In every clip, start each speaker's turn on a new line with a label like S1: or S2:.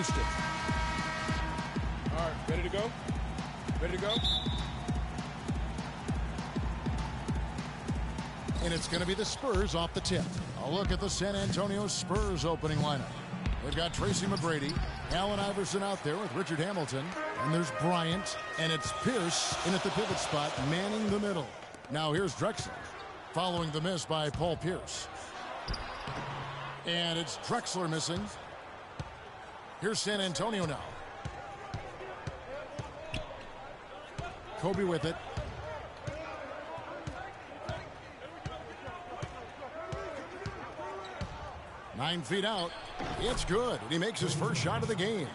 S1: Houston.
S2: All right, ready to go? Ready to go?
S1: And it's going to be the Spurs off the tip. A look at the San Antonio Spurs opening lineup. They've got Tracy McGrady, Allen Iverson out there with Richard Hamilton. And there's Bryant, and it's Pierce in at the pivot spot, manning the middle. Now here's Drexler, following the miss by Paul Pierce. And it's Drexler missing. Here's San Antonio now. Kobe with it. Nine feet out. It's good. And he makes his first shot of the game.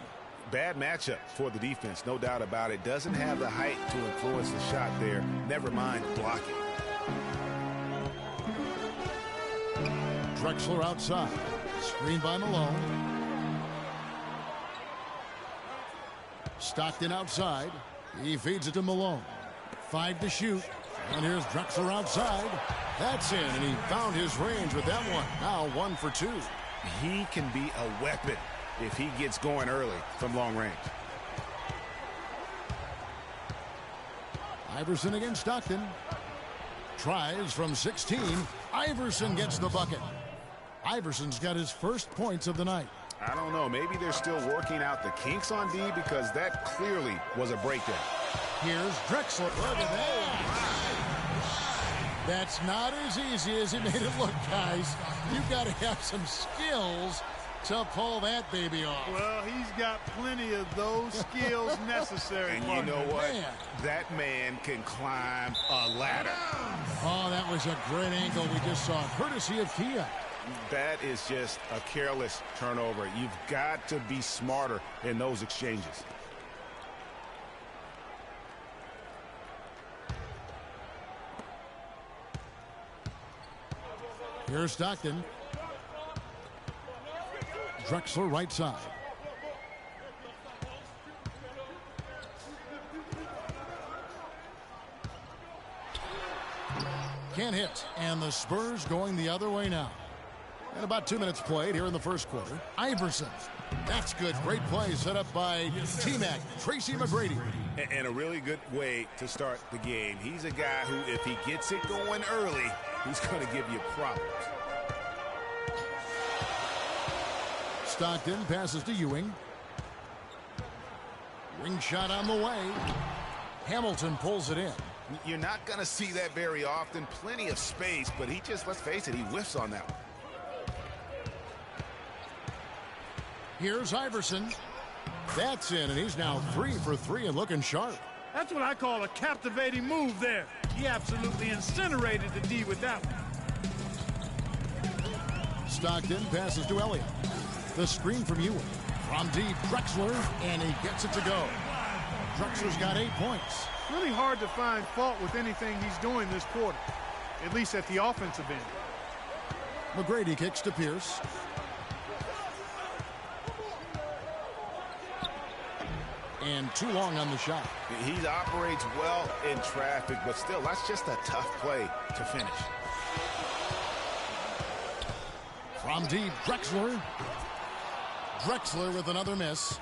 S3: Bad matchup for the defense, no doubt about it. Doesn't have the height to influence the shot there. Never mind blocking.
S1: Drexler outside. Screen by Malone. Stockton outside. He feeds it to Malone. 5 to shoot. And here's Drexler outside. That's in, and he found his range with that one. Now 1 for 2.
S3: He can be a weapon if he gets going early from long range.
S1: Iverson against Stockton. Tries from 16. Iverson gets the bucket. Iverson's got his first points of the night.
S3: I don't know. Maybe they're still working out the kinks on D because that clearly was a breakdown.
S1: Here's Drexler. Look at that. That's not as easy as it made it look, guys. You've got to have some skills to pull that baby off.
S4: Well, he's got plenty of those skills necessary.
S3: And you know what? That man can climb a ladder.
S1: Oh, that was a great angle we just saw, courtesy of Kia.
S3: That is just a careless turnover. You've got to be smarter in those exchanges.
S1: Here's Stockton. Drexler right side. Can't hit. And the Spurs going the other way now. And about 2 minutes played here in the first quarter. Iverson. That's good. Great play set up by T-Mac, Tracy McGrady.
S3: And a really good way to start the game. He's a guy who, if he gets it going early, he's going to give you problems.
S1: Stockton passes to Ewing. Ring shot on the way. Hamilton pulls it in.
S3: You're not going to see that very often. Plenty of space, but he just, let's face it, he whiffs on that one.
S1: Here's Iverson. That's in, and he's now 3 for 3 and looking sharp.
S4: That's what I call a captivating move there. He absolutely incinerated the D with that one.
S1: Stockton passes to Elliott. The screen from Ewing. From deep, Drexler, and he gets it to go. Drexler's got 8 points.
S4: Really hard to find fault with anything he's doing this quarter, at least at the offensive end.
S1: McGrady kicks to Pierce. And too long on the shot.
S3: He operates well in traffic, but still, that's just a tough play to finish.
S1: From deep, Drexler. Drexler with another miss.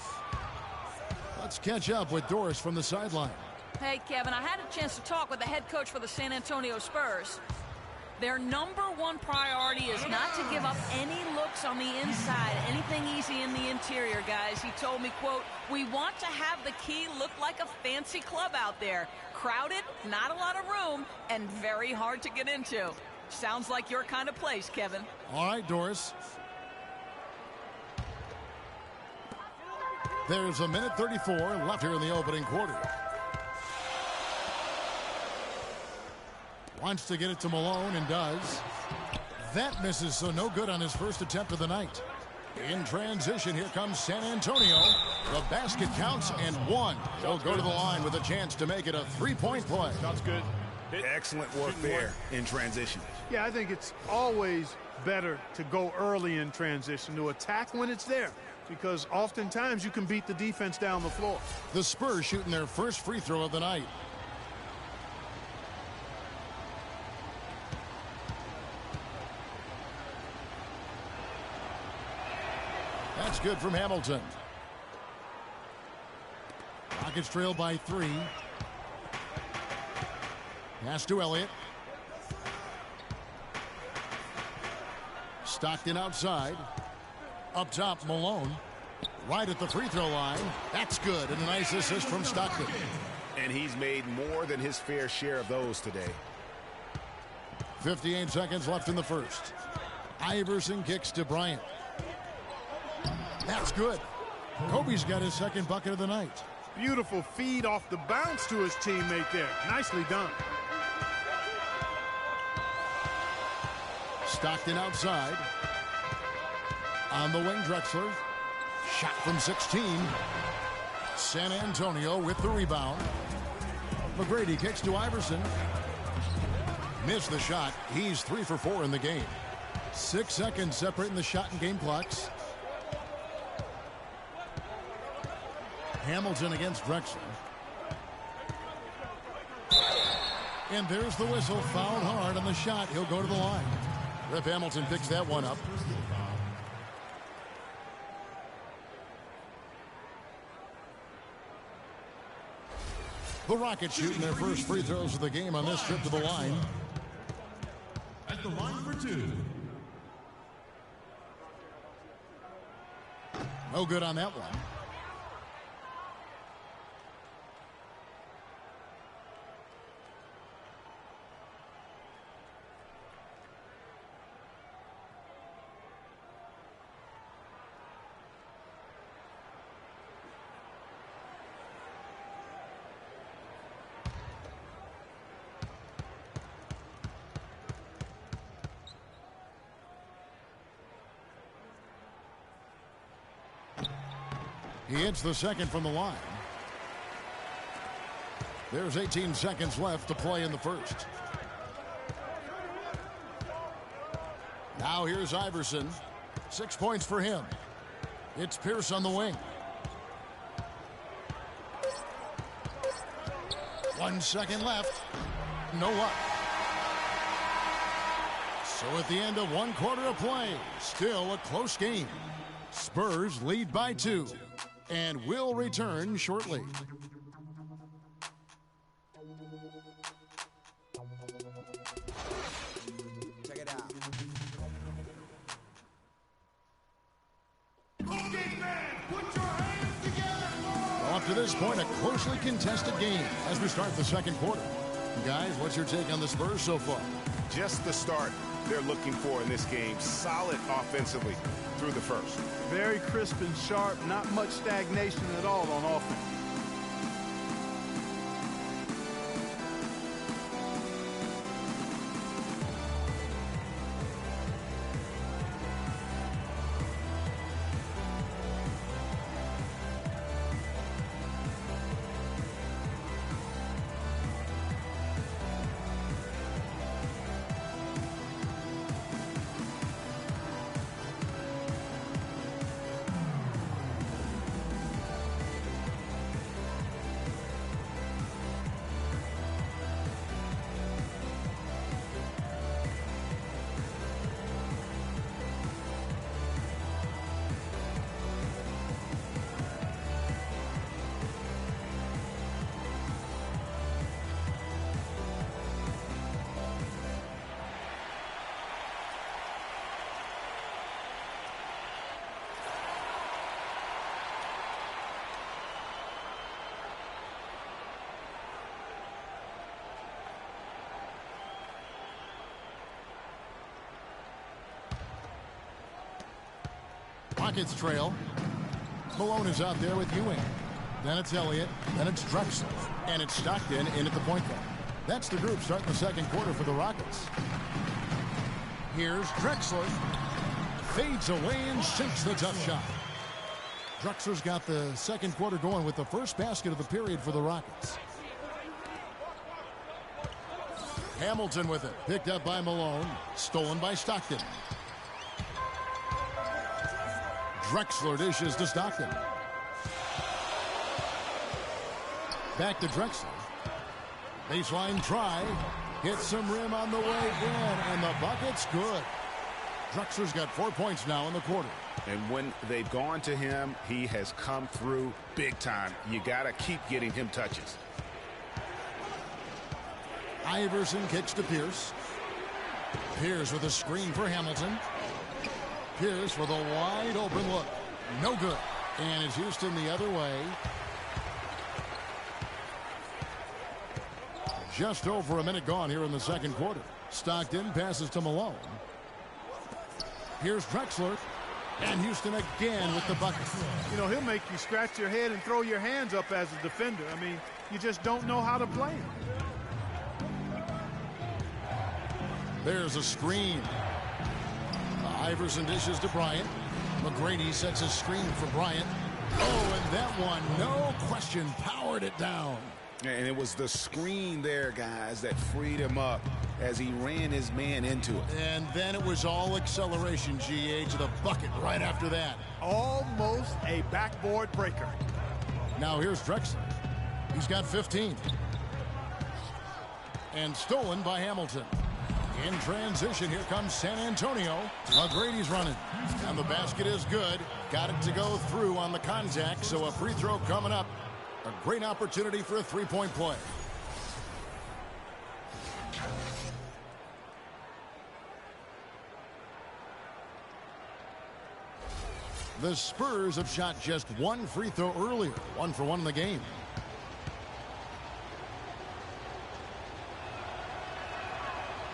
S1: Let's catch up with Doris from the sideline.
S5: Hey, Kevin, I had a chance to talk with the head coach for the San Antonio Spurs. Their #1 priority is not to give up any looks on the inside, anything easy in the interior, guys. He told me, quote, "We want to have the key look like a fancy club out there. Crowded, not a lot of room, and very hard to get into." Sounds like your kind of place, Kevin.
S1: All right, Doris. There's 1:34 left here in the opening quarter. Wants to get it to Malone and does. That misses, so no good on his first attempt of the night. In transition, here comes San Antonio. The basket counts and 1. They'll go to the line with a chance to make it a 3-point play.
S4: That's good.
S3: Excellent work there in transition.
S4: Yeah, I think it's always better to go early in transition, to attack when it's there, because oftentimes you can beat the defense down the floor.
S1: The Spurs shooting their first free throw of the night. That's good from Hamilton. Rockets trail by 3. Pass to Elliott. Stockton outside. Up top, Malone. Right at the free throw line. That's good, and a nice assist from Stockton.
S3: And he's made more than his fair share of those today.
S1: 58 seconds left in the first. Iverson kicks to Bryant. That's good. Kobe's got his second bucket of the night.
S4: Beautiful feed off the bounce to his teammate there. Nicely done.
S1: Stockton outside. On the wing, Drexler. Shot from 16. San Antonio with the rebound. McGrady kicks to Iverson. Missed the shot. He's 3 for 4 in the game. 6 seconds separating the shot and game clocks. Hamilton against Drexler. And there's the whistle. Fouled hard on the shot. He'll go to the line. Rip Hamilton picks that one up. The Rockets shooting their first free throws of the game on this trip to the line.
S6: At the line for 2.
S1: No good on that one. He hits the second from the line. There's 18 seconds left to play in the first. Now here's Iverson. 6 points for him. It's Pierce on the wing. 1 second left. No luck. So at the end of 1 quarter of play, still a close game. Spurs lead by 2. And will return shortly.
S7: Check it out.
S1: Well, up to this point, a closely contested game as we start the second quarter. Guys, what's your take on the Spurs so far?
S3: Just the start they're looking for in this game. Solid offensively through the first.
S4: Very crisp and sharp. Not much stagnation at all on offense.
S1: Rockets trail. Malone is out there with Ewing. Then it's Elliott. Then it's Drexler. And it's Stockton in at the point guard. That's the group starting the second quarter for the Rockets. Here's Drexler. Fades away and sinks the tough shot. Drexler's got the second quarter going with the first basket of the period for the Rockets. Hamilton with it. Picked up by Malone. Stolen by Stockton. Drexler dishes to Stockton. Back to Drexler. Baseline try. Hits some rim on the way in, and the bucket's good. Drexler's got 4 points now in the quarter.
S3: And when they've gone to him, he has come through big time. You got to keep getting him touches.
S1: Iverson kicks to Pierce. Pierce with a screen for Hamilton. Pierce with a wide open look. No good. And it's Houston the other way. Just over a minute gone here in the second quarter. Stockton passes to Malone. Here's Drexler. And Houston again with the bucket.
S4: You know, he'll make you scratch your head and throw your hands up as a defender. I mean, you just don't know how to play him.
S1: There's a screen. Iverson dishes to Bryant. McGrady sets a screen for Bryant. Oh, and that one, no question, powered it down.
S3: And it was the screen there, guys, that freed him up as he ran his man into it.
S1: And then it was all acceleration, GA, to the bucket right after that.
S4: Almost a backboard breaker.
S1: Now here's Drexler. He's got 15. And stolen by Hamilton. In transition, here comes San Antonio. McGrady's running. And the basket is good. Got it to go through on the contact, so a free throw coming up. A great opportunity for a three-point play. The Spurs have shot just one free throw earlier. 1 for 1 in the game.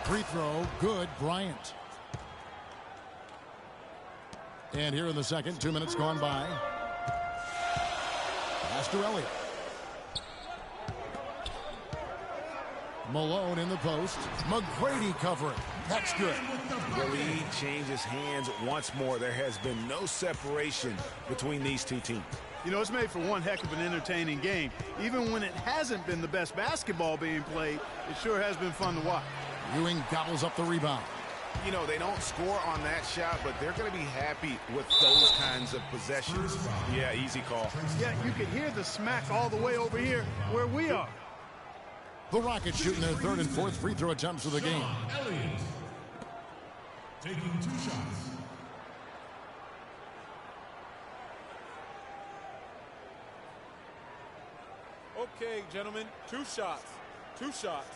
S1: Free throw, good, Bryant. And here in the second, 2 minutes gone by. Pass to Elliott. Malone in the post. McGrady covering. That's good.
S3: The lead changes hands once more. There has been no separation between these two teams.
S4: You know, it's made for one heck of an entertaining game. Even when it hasn't been the best basketball being played, it sure has been fun to watch.
S1: Ewing gobbles up the rebound.
S3: You know, they don't score on that shot, but they're going to be happy with those kinds of possessions. Yeah, easy call.
S4: Yeah, you can hear the smack all the way over here where we are.
S1: The Rockets shooting their third and fourth free throw attempts of the game.
S6: Elliott taking 2 shots.
S2: Okay, gentlemen, 2 shots. 2 shots.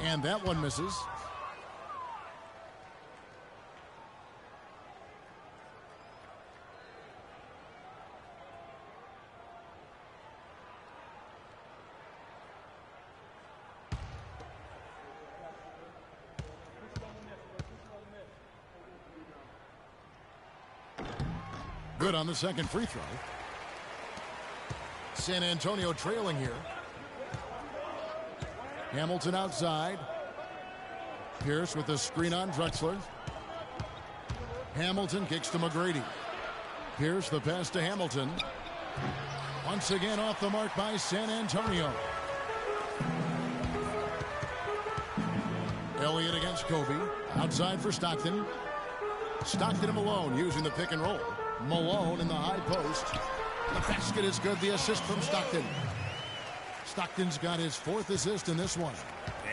S1: And that one misses. Good on the second free throw. San Antonio trailing here. Hamilton outside. Pierce with the screen on Drexler. Hamilton kicks to McGrady. Pierce the pass to Hamilton. Once again off the mark by San Antonio. Elliott against Kobe. Outside for Stockton. Stockton and Malone using the pick and roll. Malone in the high post. The basket is good. The assist from Stockton. Stockton's got his 4th assist in this one.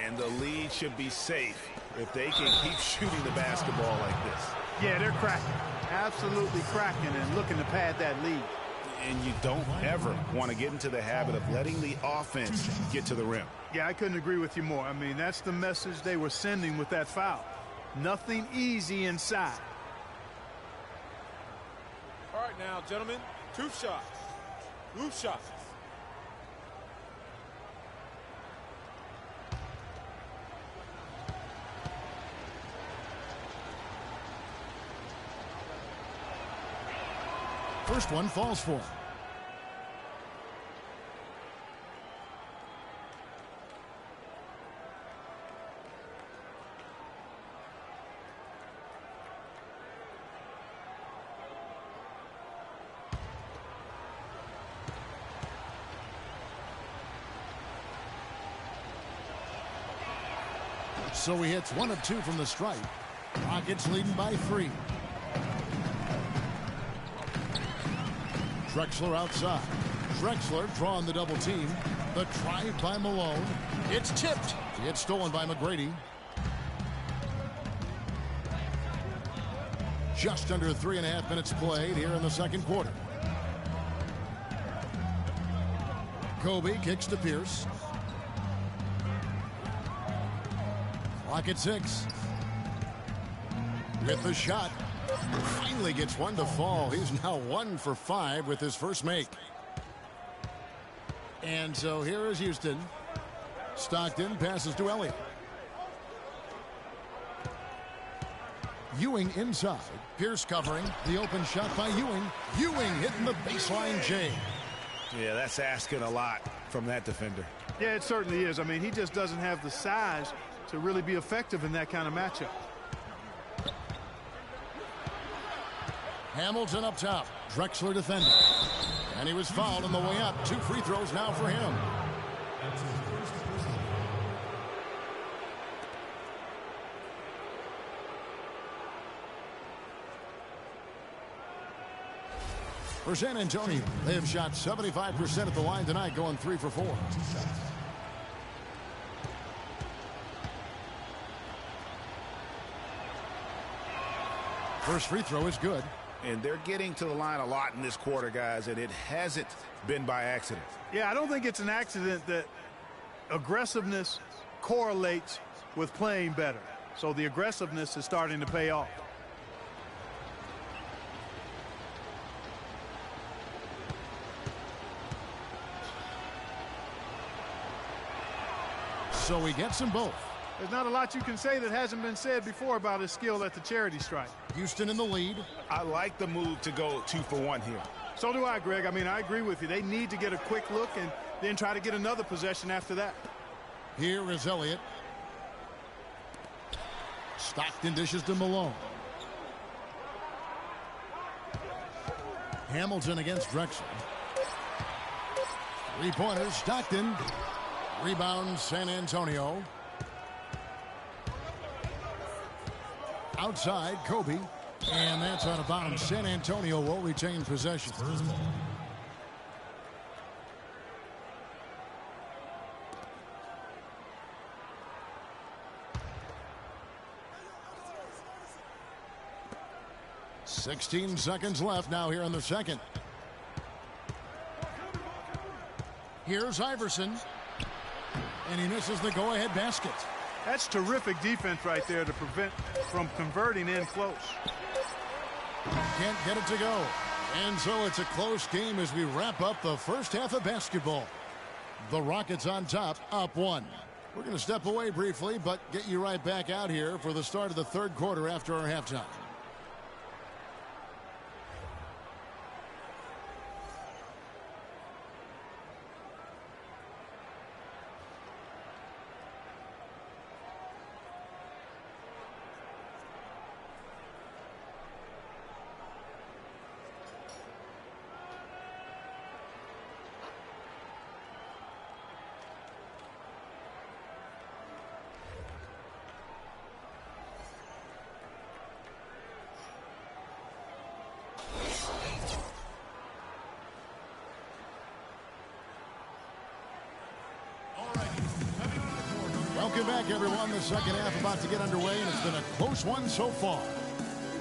S3: And the lead should be safe if they can keep shooting the basketball like this.
S4: Yeah, they're cracking. Absolutely cracking and looking to pad that lead.
S3: And you don't ever want to get into the habit of letting the offense get to the rim.
S4: Yeah, I couldn't agree with you more. I mean, that's the message they were sending with that foul. Nothing easy inside.
S2: All right now, gentlemen, 2 shots. 2 shots.
S1: First one falls for him. So he hits 1 of 2 from the stripe. Rockets leading by 3. Drexler outside. Drexler drawing the double team. The drive by Malone. It's tipped. It's stolen by McGrady. Just under 3.5 minutes played here in the second quarter. Kobe kicks to Pierce. Clock at 6. With the shot. Finally gets one to fall. He's now 1 for 5 with his first make. And so here is Houston. Stockton passes to Elliott. Ewing inside. Pierce covering. The open shot by Ewing. Ewing hitting the baseline J.
S3: Yeah, that's asking a lot from that defender.
S4: Yeah, it certainly is. I mean, he just doesn't have the size to really be effective in that kind of matchup.
S1: Hamilton up top. Drexler defending. And he was fouled on the way up. 2 free throws now for him.
S6: That's his first personal.
S1: For San Antonio, they have shot 75% at the line tonight, going 3 for 4.
S6: 2 shots.
S1: First free throw is good.
S3: And they're getting to the line a lot in this quarter, guys, and it hasn't been by accident.
S4: Yeah, I don't think it's an accident that aggressiveness correlates with playing better. So the aggressiveness is starting to pay off.
S1: So he gets them both.
S4: There's not a lot you can say that hasn't been said before about his skill at the charity stripe.
S1: Houston in the lead.
S3: I like the move to go 2 for 1 here.
S4: So do I, Greg. I mean, I agree with you. They need to get a quick look and then try to get another possession after that.
S1: Here is Elliott. Stockton dishes to Malone. Hamilton against Drexler. 3-pointers. Stockton. Rebound San Antonio. Outside, Kobe. And that's out of bounds. San Antonio will retain possession.
S6: Spurs ball.
S1: .16 seconds left now here in the second. Here's Iverson. And he misses the go-ahead basket.
S4: That's terrific defense right there to prevent from converting in close.
S1: Can't get it to go. And so it's a close game as we wrap up the first half of basketball. The Rockets on top, up 1. We're going to step away briefly, but get you right back out here for the start of the third quarter after our halftime. Welcome back, everyone. The second half about to get underway, and it's been a close one so far.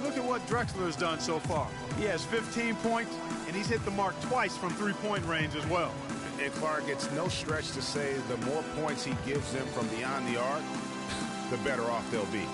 S4: Look at what Drexler has done so far. He has 15 points, and he's hit the mark twice from three-point range as well.
S3: And Clark, it's no stretch to say the more points he gives them from beyond the arc, the better off they'll be.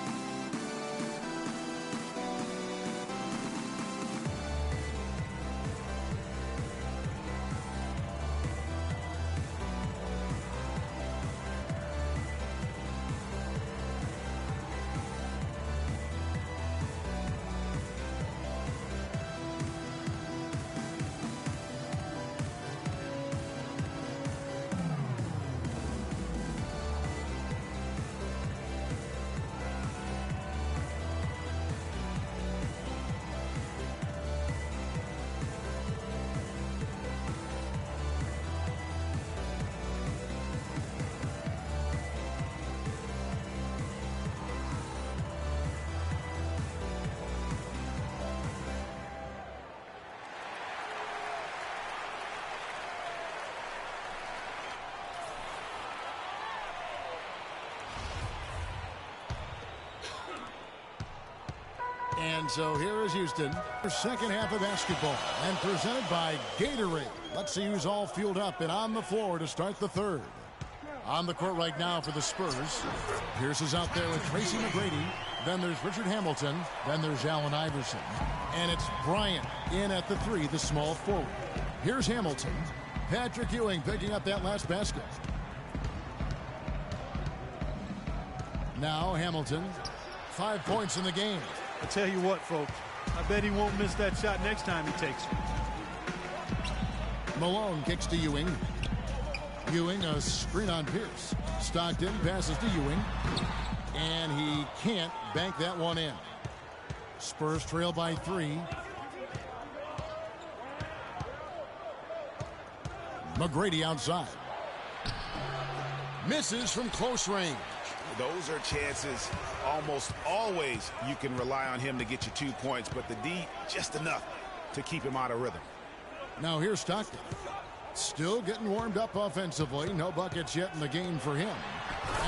S1: And so here is Houston. The second half of basketball and presented by Gatorade. Let's see who's all fueled up and on the floor to start the third. On the court right now for the Spurs. Pierce is out there with Tracy McGrady. Then there's Richard Hamilton. Then there's Allen Iverson. And it's Bryant in at the three, the small forward. Here's Hamilton. Patrick Ewing picking up that last basket. Now Hamilton. 5 points in the game.
S4: I tell you what, folks, I bet he won't miss that shot next time he takes it.
S1: Malone kicks to Ewing. Ewing, a screen on Pierce. Stockton passes to Ewing. And he can't bank that one in. Spurs trail by 3. McGrady outside. Misses from close range.
S3: Those are chances almost always you can rely on him to get you 2 points, but the D just enough to keep him out of rhythm.
S1: Now here's Stockton. Still getting warmed up offensively. No buckets yet in the game for him.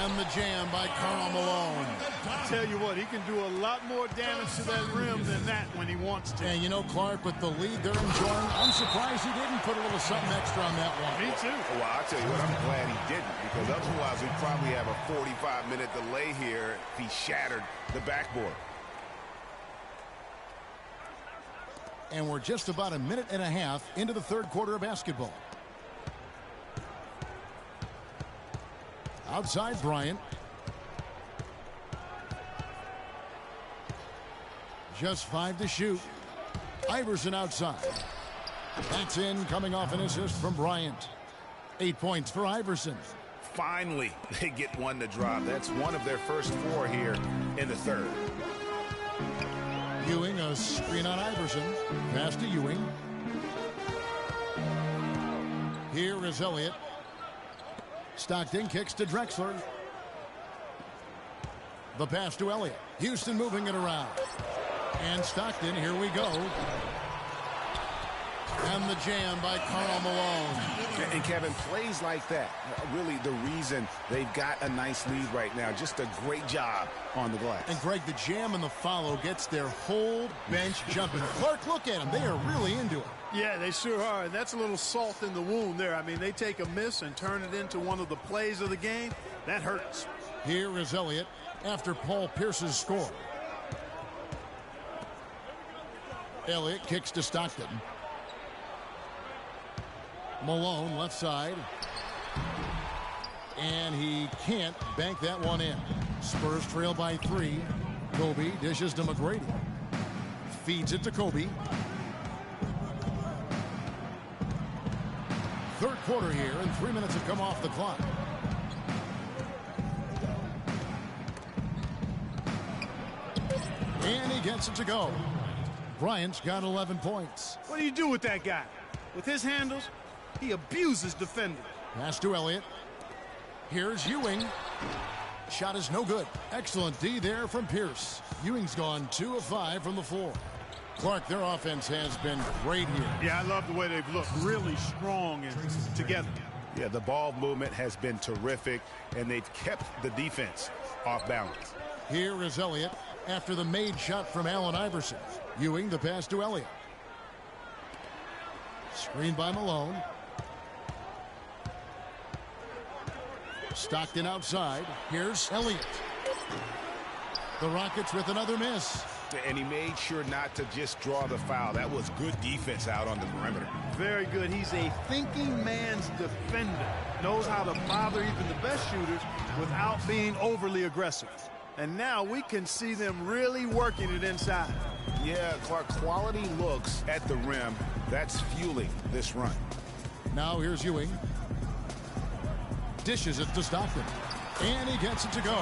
S1: And the jam by Karl Malone.
S4: I tell you what, he can do a lot more damage to that rim than that when he wants to.
S1: And you know, Clark, with the lead they're enjoying, I'm surprised he didn't put a little something extra on that one.
S4: Me too.
S3: Well, I'll tell you what, I'm glad he didn't, because otherwise we'd probably have a 45-minute delay here if he shattered the backboard.
S1: And we're just about a minute and a half into the third quarter of basketball. Outside Bryant. Just 5 to shoot. Iverson outside. That's in, coming off an assist from Bryant. 8 points for Iverson.
S3: Finally, they get one to drop. That's one of their first 4 here in the third.
S1: Ewing, a screen on Iverson. Pass to Ewing. Here is Elliott. Stockton kicks to Drexler. The pass to Elliott. Houston moving it around. And Stockton, here we go. And the jam by Karl Malone.
S3: And Kevin, plays like that, really the reason they've got a nice lead right now. Just a great job on the glass.
S1: And Greg, the jam and the follow gets their whole bench jumping. Clark, look at them. They are really into it.
S4: Yeah, they sure are. And that's a little salt in the wound there. I mean, they take a miss and turn it into one of the plays of the game. That hurts.
S1: Here is Elliott after Paul Pierce's score. Elliott kicks to Stockton. Malone left side. And he can't bank that one in. Spurs trail by 3. Kobe dishes to McGrady. Feeds it to Kobe. Third quarter here, and 3 minutes have come off the clock. And he gets it to go. Bryant's got 11 points.
S4: What do you do with that guy? With his handles, he abuses defenders.
S1: Pass to Elliott. Here's Ewing. Shot is no good. Excellent D there from Pierce. Ewing's gone 2 of 5 from the floor. Clark, their offense has been great here.
S4: Yeah, I love the way they've looked. Really strong and together.
S3: Yeah, the ball movement has been terrific, and they've kept the defense off balance.
S1: Here is Elliott after the made shot from Allen Iverson. Ewing, the pass to Elliott. Screen by Malone. Stockton outside. Here's Elliott. The Rockets with another miss.
S3: And he made sure not to just draw the foul. That was good defense out on the perimeter.
S4: Very good. He's a thinking man's defender. Knows how to bother even the best shooters without being overly aggressive. And now we can see them really working it inside.
S3: Yeah, Clark, quality looks at the rim. That's fueling this run.
S1: Now here's Ewing. Dishes it to Stockton. And he gets it to go.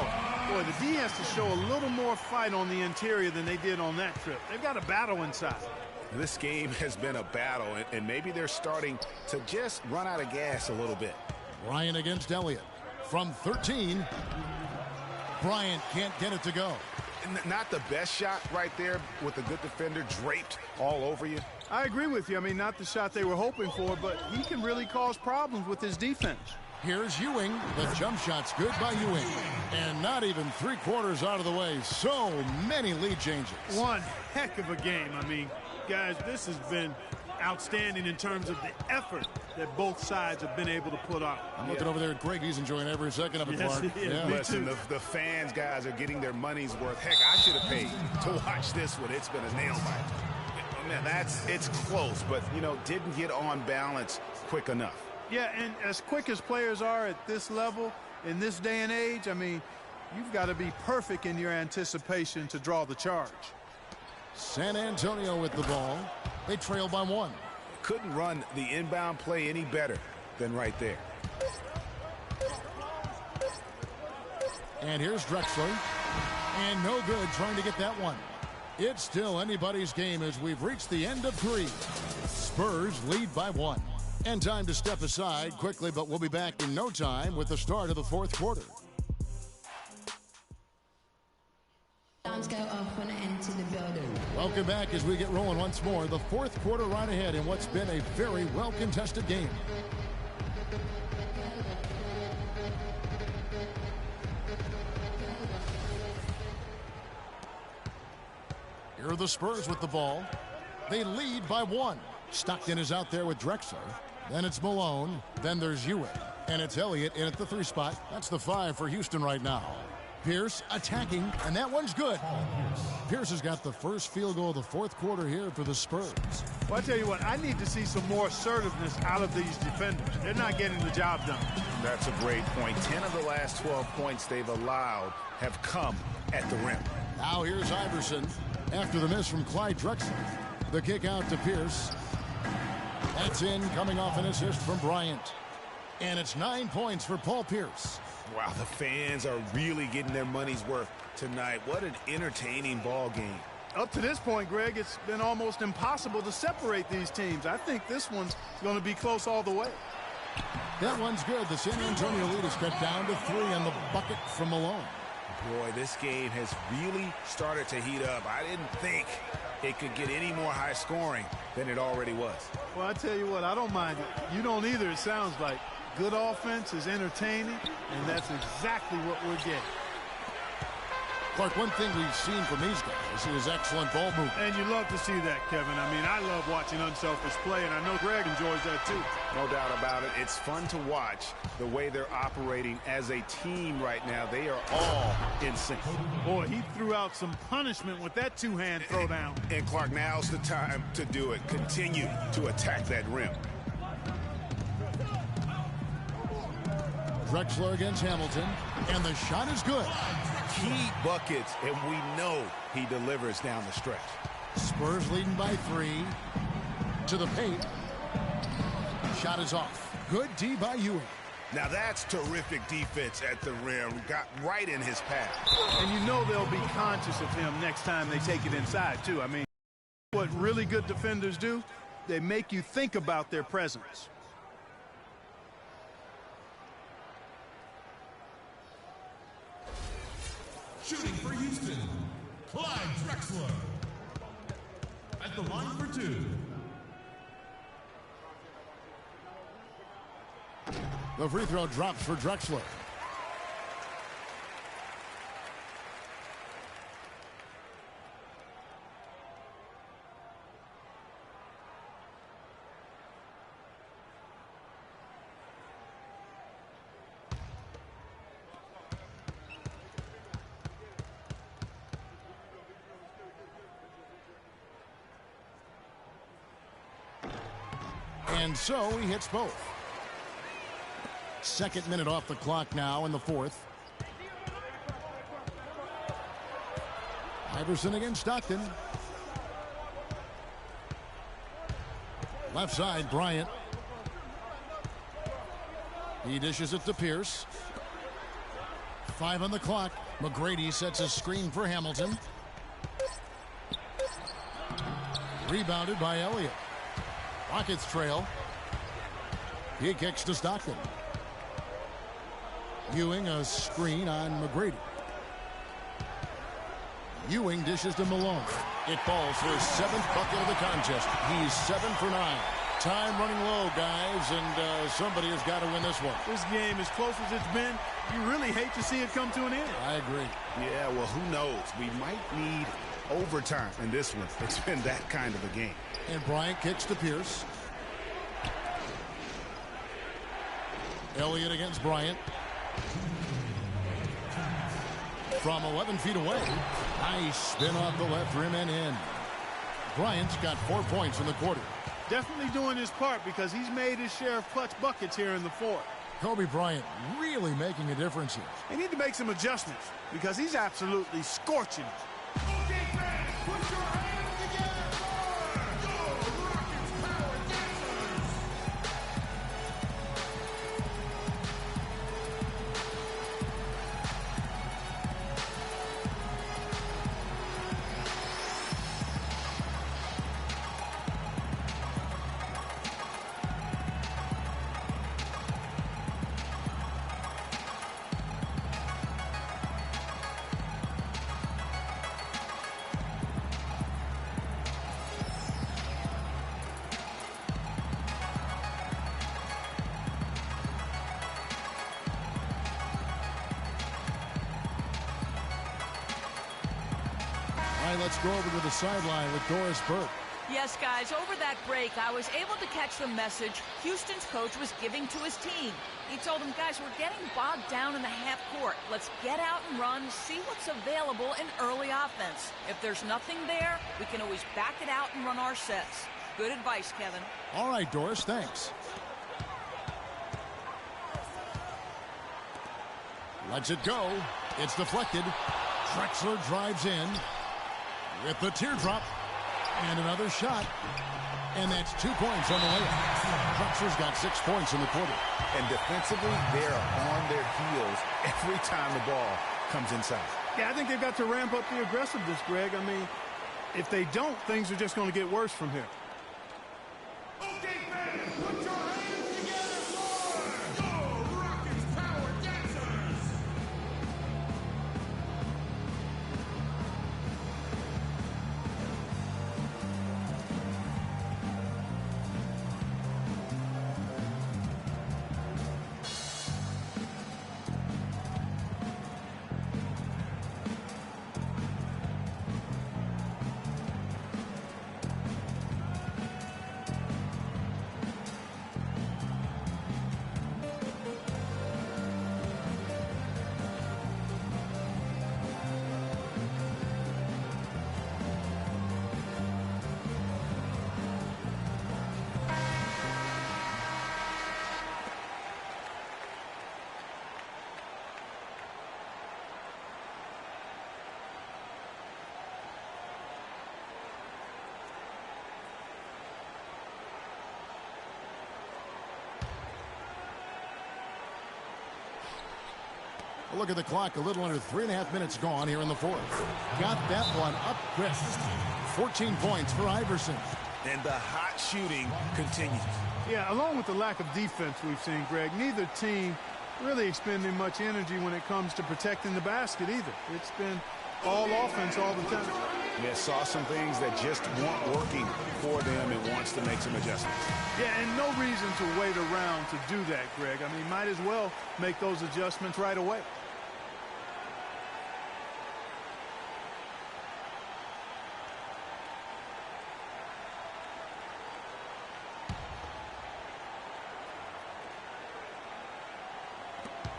S4: Boy, the D has to show a little more fight on the interior than they did on that trip. They've got a battle inside.
S3: This game has been a battle, and maybe they're starting to just run out of gas a little bit.
S1: Bryant against Elliott. From 13, Bryant can't get it to go.
S3: Not the best shot right there with a good defender draped all over you.
S4: I agree with you. I mean, not the shot they were hoping for, but he can really cause problems with his defense.
S1: Here's Ewing. The jump shot's good by Ewing. And not even 3/4 out of the way. So many lead changes.
S4: One heck of a game. I mean, guys, this has been outstanding in terms of the effort that both sides have been able to put out.
S1: I'm looking over there at Greg. He's enjoying every second of it,
S4: Yes,
S1: Clark.
S4: he is.
S1: Yeah.
S4: Me
S3: Listen,
S4: too.
S3: the fans, guys, are getting their money's worth. Heck, I should have paid to watch this one. It's been a nail biter. Man, it's close, but, you know, didn't get on balance quick enough.
S4: Yeah, and as quick as players are at this level, in this day and age, I mean, you've got to be perfect in your anticipation to draw the charge.
S1: San Antonio with the ball. They trail by 1.
S3: Couldn't run the inbound play any better than right there.
S1: And here's Drexler. And no good trying to get that one. It's still anybody's game as we've reached the end of 3. Spurs lead by 1. And time to step aside quickly, but we'll be back in no time with the start of the 4th quarter.
S7: Alarms go off when I enter the building.
S1: Welcome back as we get rolling once more. The 4th quarter right ahead in what's been a very well-contested game. Here are the Spurs with the ball. They lead by 1. Stockton is out there with Drexler. Then it's Malone. Then there's Ewing. And it's Elliott in at the 3 spot. That's the 5 for Houston right now. Pierce attacking, and that one's good. Pierce has got the first field goal of the 4th quarter here for the Spurs.
S4: Well, I tell you what, I need to see some more assertiveness out of these defenders. They're not getting the job done.
S3: That's a great point. 10 of the last 12 points they've allowed have come at the rim.
S1: Now here's Iverson after the miss from Clyde Drexler. The kick out to Pierce. That's in, coming off an assist from Bryant. And it's 9 points for Paul Pierce.
S3: Wow, the fans are really getting their money's worth tonight. What an entertaining ball game.
S4: Up to this point, Greg, it's been almost impossible to separate these teams. I think this one's going to be close all the way.
S1: That one's good. The San Antonio lead is cut down to 3 on the bucket from Malone.
S3: Boy, this game has really started to heat up. I didn't think it could get any more high scoring than it already was.
S4: Well, I tell you what, I don't mind it. You don't either, it sounds like. Good offense is entertaining, and that's exactly what we're getting.
S1: Clark, one thing we've seen from these guys is excellent ball movement.
S4: And you love to see that, Kevin. I mean, I love watching unselfish play, and I know Greg enjoys that too.
S3: No doubt about it. It's fun to watch the way they're operating as a team right now. They are all in sync.
S4: Boy, he threw out some punishment with that two-hand throwdown.
S3: And Clark, now's the time to do it. Continue to attack that rim.
S1: Drexler against Hamilton, and the shot is good.
S3: Key buckets, and we know he delivers down the stretch.
S1: Spurs leading by 3. To the paint. Shot is off. Good D by Ewing.
S3: Now that's terrific defense at the rim. Got right in his path.
S4: And you know they'll be conscious of him next time they take it inside, too. I mean, what really good defenders do, they make you think about their presence.
S6: Shooting for Houston, Clyde Drexler. At the line for 2.
S1: The free throw drops for Drexler. And so he hits both. Second minute off the clock now in the 4th. Iverson against Stockton. Left side, Bryant. He dishes it to Pierce. 5 on the clock. McGrady sets a screen for Hamilton. Rebounded by Elliott. Rockets trail. He kicks to Stockton. Ewing a screen on McGrady. Ewing dishes to Malone. It falls for his 7th bucket of the contest. He's 7 for 9. Time running low, guys, and somebody has got to win this one.
S4: This game, as close as it's been, you really hate to see it come to an end.
S1: I agree.
S3: Yeah, well, who knows? We might need overtime in this one. It's been that kind of a game.
S1: And Bryant kicks to Pierce. Elliott against Bryant. From 11 feet away. Nice spin off the left rim and in. Bryant's got 4 points in the quarter.
S4: Definitely doing his part because he's made his share of clutch buckets here in the fourth.
S1: Kobe Bryant really making a difference here.
S4: They need to make some adjustments because he's absolutely scorching it.
S6: Okay, fans, put your hands together for the Rockets Power Dancers.
S1: All right, let's go over to the sideline with Doris Burke.
S5: Yes, guys, over that break, I was able to catch the message Houston's coach was giving to his team. He told them, guys, we're getting bogged down in the half court. Let's get out and run, see what's available in early offense. If there's nothing there, we can always back it out and run our sets. Good advice, Kevin.
S1: All right, Doris, thanks. Lets it go. It's deflected. Drexler drives in with the teardrop. And another shot. And that's 2 points on the layup. Drexler's got 6 points in the quarter.
S3: And defensively, they're on their heels every time the ball comes inside.
S4: Yeah, I think they've got to ramp up the aggressiveness, Greg. I mean, if they don't, things are just going to get worse from here.
S6: Okay, fans, put your hands together for the Rockets Power Dancers.
S1: Look at the clock. A little under 3.5 minutes gone here in the fourth. Got that one up quick. 14 points for Iverson.
S3: And the hot shooting continues.
S4: Yeah, along with the lack of defense we've seen, Greg, neither team really expending much energy when it comes to protecting the basket either. It's been all offense all the time.
S3: Yeah, saw some things that just weren't working for them and wants to make some adjustments.
S4: Yeah, and no reason to wait around to do that, Greg. I mean, might as well make those adjustments right away.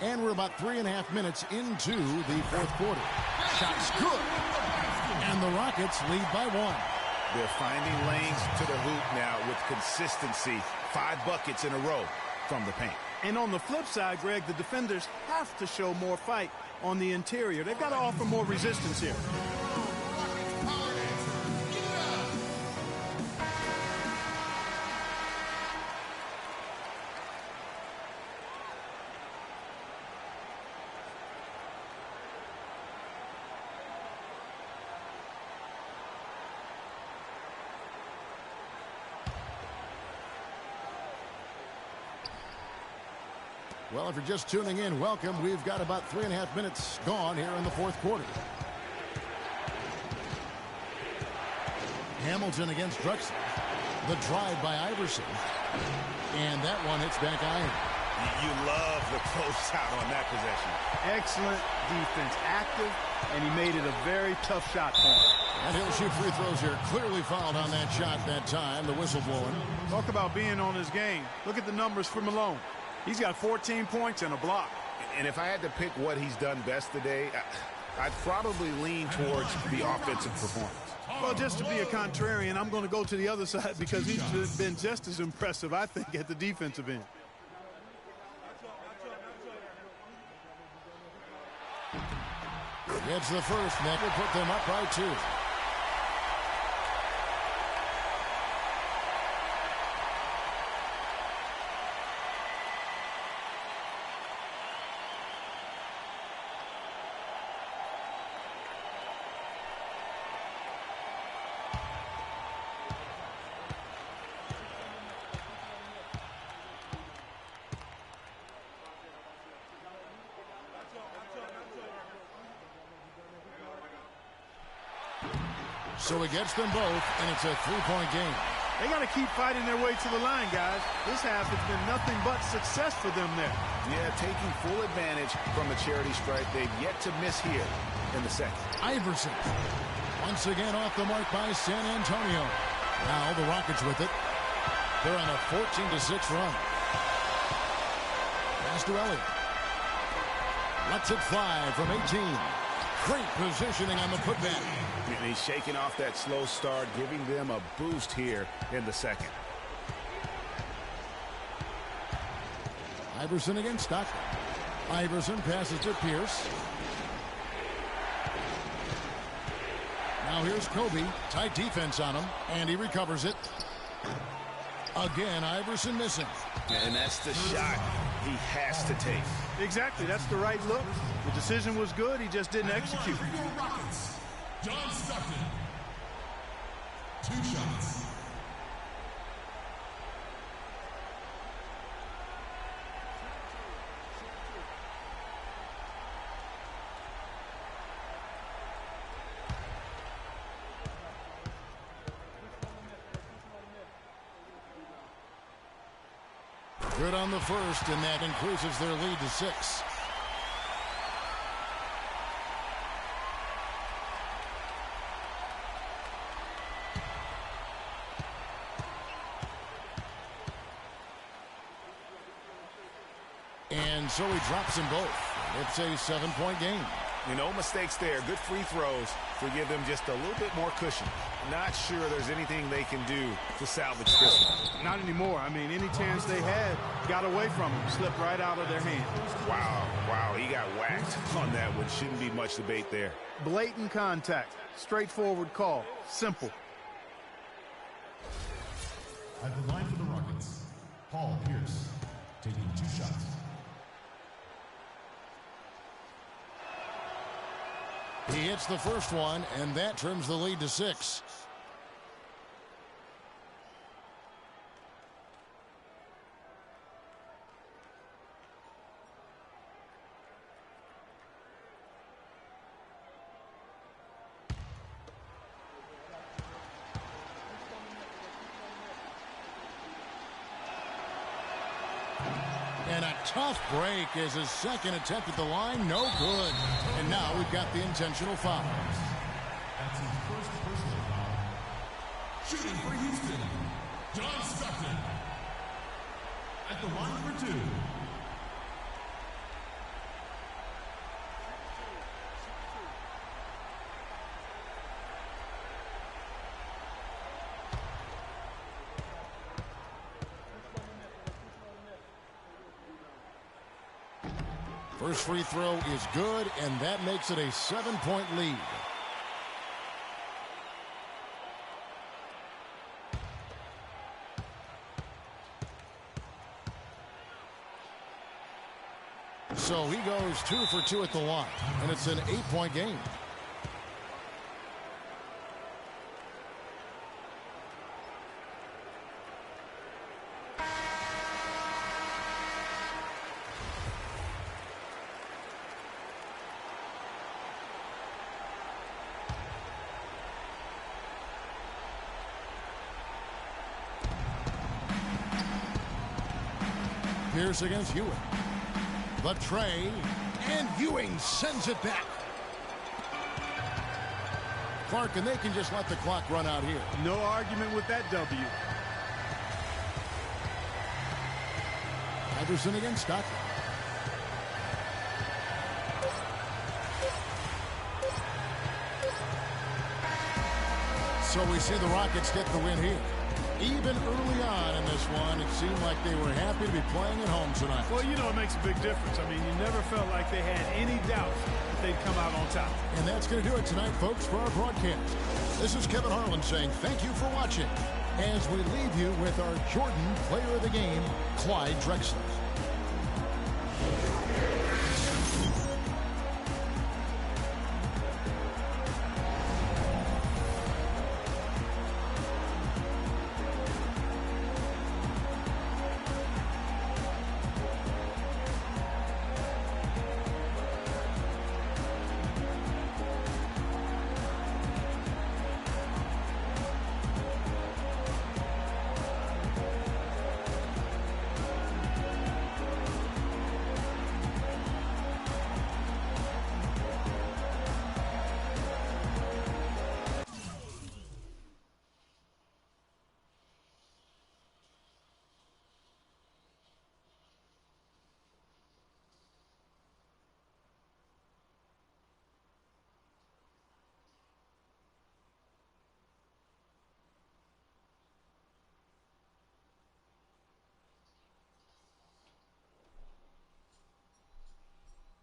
S1: And we're about 3.5 minutes into the fourth quarter. Shot's good. And the Rockets lead by 1.
S3: They're finding lanes to the hoop now with consistency. 5 buckets in a row from the paint.
S4: And on the flip side, Greg, the defenders have to show more fight on the interior. They've got to offer more resistance here.
S6: Rockets Power Dancers, get it up.
S1: Well, if you're just tuning in, welcome. We've got about 3.5 minutes gone here in the fourth quarter. Hamilton against Drexler. The drive by Iverson. And that one hits back iron.
S3: You love the closeout on that possession.
S4: Excellent defense. Active, and he made it a very tough shot for him.
S1: And he'll shoot free throws here. Clearly fouled on that shot that time. The whistle blowing.
S4: Talk about being on his game. Look at the numbers for Malone. He's got 14 points and a block.
S3: And if I had to pick what he's done best today, I'd probably lean towards the offensive performance.
S4: Well, just to be a contrarian, I'm going to go to the other side because he's been just as impressive, I think, at the defensive end.
S1: Gets the first. That will put them up by 2. So he gets them both, and it's a 3-point game.
S4: They got to keep fighting their way to the line, guys. This half has been nothing but success for them there.
S3: Yeah, taking full advantage from the charity stripe. They've yet to miss here in the second.
S1: Iverson. Once again off the mark by San Antonio. Now the Rockets with it. They're on a 14-6 run. Pass to Elliott. Lets it fly from 18. Great positioning on the putback.
S3: And he's shaking off that slow start, giving them a boost here in the second.
S1: Iverson against Stockton. Iverson passes to Pierce. Now here's Kobe. Tight defense on him, and he recovers it. Again, Iverson missing.
S3: And that's the shot he has to take.
S4: Exactly. That's the right look. The decision was good. He just didn't execute.
S6: Rockets, John Stockton. 2 shots.
S1: Good on the first, and that increases their lead to 6. And so he drops them both. It's a 7-point game.
S3: No mistakes there. Good free throws to give them just a little bit more cushion. Not sure there's anything they can do to salvage this one.
S4: Not anymore. I mean, any chance they had got away from them. Slipped right out of their hands.
S3: Wow, he got whacked on that one. Shouldn't be much debate there.
S4: Blatant contact. Straightforward call. Simple.
S6: At the line for the Rockets, Paul Pierce, taking 2 shots.
S1: He hits the first one, and that trims the lead to 6. And a tough break is his second attempt at the line. No good. And now we've got the intentional foul.
S6: That's his first personal foul. Shooting for Houston, John Stockton. At the line for 2.
S1: First free throw is good, and that makes it a 7-point lead. So he goes 2 for 2 at the line, and it's an 8-point game. Pierce against Ewing. The tray, and Ewing sends it back. Clark, and they can just let the clock run out here.
S4: No argument with that W.
S1: Iverson against Stockton. So we see the Rockets get the win here. Even early on in this one, it seemed like they were happy to be playing at home tonight.
S4: Well, you know, it makes a big difference. I mean, you never felt like they had any doubt that they'd come out on top.
S1: And that's going to do it tonight, folks, for our broadcast. This is Kevin Harlan saying thank you for watching as we leave you with our Jordan Player of the Game, Clyde Drexler.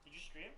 S8: Did you stream?